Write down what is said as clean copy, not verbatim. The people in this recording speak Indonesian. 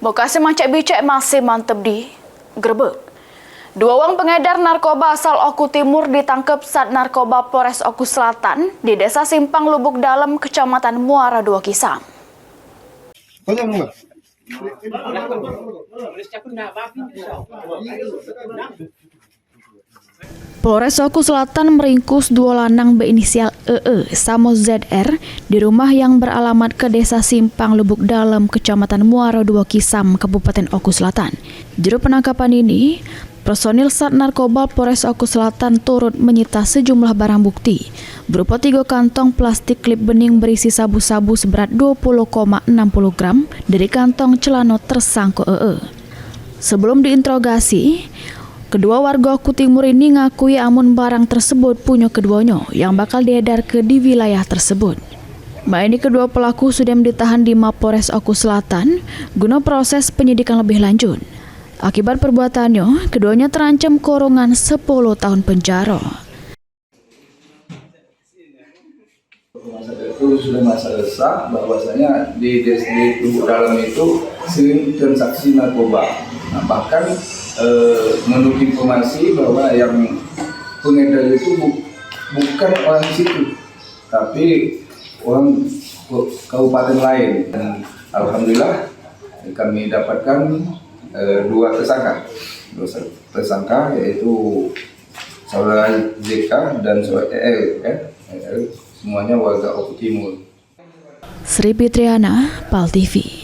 Lokasi macek-bicek masih mantep di Grebek. Dua orang pengedar narkoba asal Oku Timur ditangkap Sat Narkoba Polres Oku Selatan di Desa Simpang Lubuk Dalam, Kecamatan Muara II Kisam. Polres Oku Selatan meringkus dua lanang berinisial EE Samo ZR di rumah yang beralamat ke Desa Simpang Lubuk Dalam, Kecamatan Muara II Kisam, Kabupaten Oku Selatan. Juru penangkapan ini, personil Sat Narkoba Polres Oku Selatan turut menyita sejumlah barang bukti berupa 3 kantong plastik klip bening berisi sabu-sabu seberat 20,60 gram dari kantong celana tersangka EE. Sebelum diinterogasi, kedua warga Oku Timur ini ngakui amun barang tersebut punya keduanya yang bakal diedar ke di wilayah tersebut. Ini kedua pelaku sudah ditahan di Mapolres Oku Selatan guna proses penyidikan lebih lanjut. Akibat perbuatannya, keduanya terancam kurungan 10 tahun penjara. Itu sudah masa resah bahwasanya di Lubuk Dalam itu sering transaksi narkoba. Nah, bahkan menurut informasi bahwa yang pengedar itu bukan orang situ, tapi orang kabupaten lain. Dan alhamdulillah kami dapatkan dua tersangka yaitu saudara JK dan saudara EL, semuanya warga Oku Timur. Sri Fitriana, PAL TV.